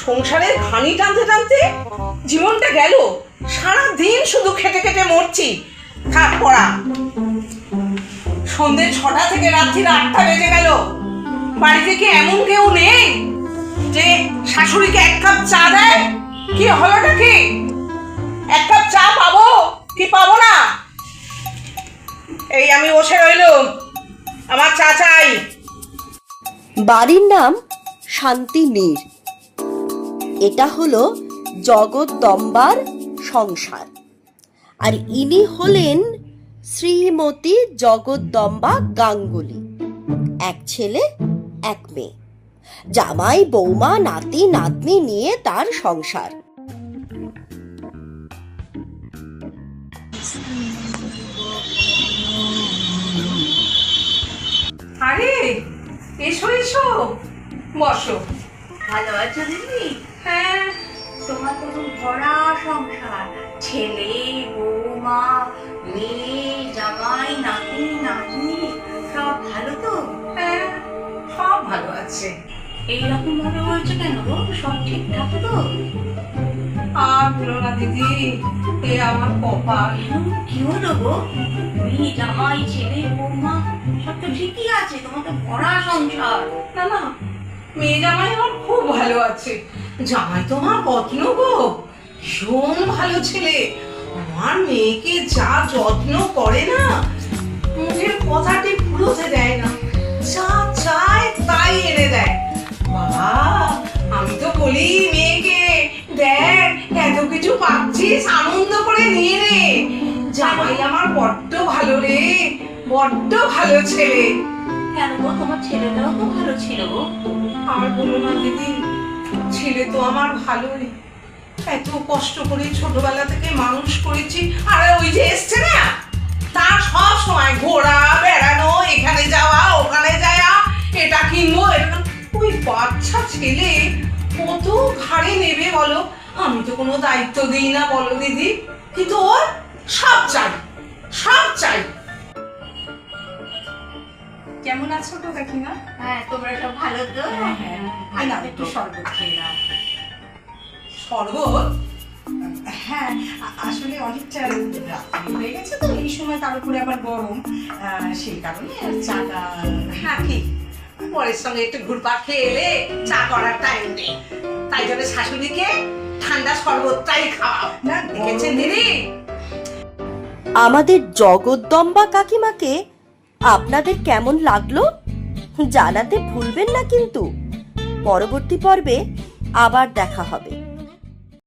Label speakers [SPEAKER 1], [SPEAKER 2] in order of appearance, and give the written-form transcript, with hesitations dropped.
[SPEAKER 1] সংসারের ঘানি টানতে টানতে জীবনটা গেল। সারাদিন শুধু খেটে খেটে মরছি। থাক পড়া। সন্ধ্যে 6টা থেকে রাত্রি 8টা বেজে গেল। বাড়িতে কি এমন কেউ নেই যে শাশুড়িকে 1 কাপ চা দেয়? কি হলোটা কি? 1 কাপ চা পাবো কি পাবো না? এই আমি বসে রইলুম, আমার চা চাই।
[SPEAKER 2] বাড়ির নাম শান্তিনীর। এটা হলো জগদ্দম্বার সংসার। আর ইনি হলেন শ্রীমতী জগদ্দম্বা গাঙ্গুলি। 1 ছেলে 1 মেয়ে, জামাই বৌমা নাতি নাতনি নিয়ে তার সংসার।
[SPEAKER 1] আরে এসো এসো, বসো।
[SPEAKER 3] ভালো আছো দিদি?
[SPEAKER 1] হ্যাঁ,
[SPEAKER 3] তোমার তো ভরা সংসার, ছেলে বৌমা মেয়ে জামাই নাতি নাতনি সব ভালো তো?
[SPEAKER 1] হ্যাঁ, সব ভালো আছে।
[SPEAKER 3] এইরকম ভাবে বলছো কেন গো? সব ঠিকঠাক তো?
[SPEAKER 1] আর বলো না দিদি, এ আমার কপাল।
[SPEAKER 3] কি হলো গো? মেয়ে জামাই ছেলে বৌমা সব তো ঠিকই আছে, তোমার তো ভরা সংসার।
[SPEAKER 1] না না, মেয়ে জামাই আমার খুব ভালো আছে। জামাই তো আমার যত্ন গো, ভীষণ ভালো ছেলে। আমার মেয়েকে যা যত্ন করে না, মুখের কথাটি ফুরোতে দেয় না। যা চায় তাই এনে দেয়। বাবা, আমি তো বলি মেয়েকে, দেখ এত কিছু পাচ্ছিস, আনন্দ করে নিয়ে নে। জামাই আমার বড্ড ভালো রে, বড্ড ভালো ছেলে।
[SPEAKER 3] কেন গো, তোমার ছেলেটাও তো ভালো ছিল গো।
[SPEAKER 1] আর বলো না দিদি, ছেলে তো আমার ভালোই। এত কষ্ট করে ছোটবেলা থেকে মানুষ করেছি। আর ওই যে এসছে না, তার সব সময় ঘোরা বেড়ানো, এখানে যাওয়া ওখানে যাওয়া, এটা কিনবো এটা। ওই বাচ্চা ছেলে কত ঘাড়ে নেবে বলো? আমি তো কোনো দায়িত্ব দিই না বলো দিদি, কিন্তু ওর সব চাই, সব চাই।
[SPEAKER 4] কেমন আছো তো কাকিমা?
[SPEAKER 3] হ্যাঁ, তোমরা সব ভালো তো?
[SPEAKER 4] এই নাও একটু শরবত খেয়ে নাও।
[SPEAKER 1] শরবত?
[SPEAKER 4] হ্যাঁ, আসলে অনেকটা রাত্রি হয়ে গেছে তো, এই সময় তার উপরে আবার গরম, সেই কারণে আর চাটা।
[SPEAKER 1] হ্যাঁ ঠিক, পরের সঙ্গে একটু ঘুরপাক খেয়ে এলে চা করার টাইম নেই, তাই জন্য শাশুড়িকে ঠান্ডা শরবতটাই খাওয়াও।
[SPEAKER 4] না,
[SPEAKER 1] দেখেছেন দিদি?
[SPEAKER 2] আমাদের জগদ্দম্বা কাকিমাকে আপনাদের কেমন লাগলো জানাতে ভুলবেন না কিন্তু। পরবর্তী পর্বে আবার দেখা হবে।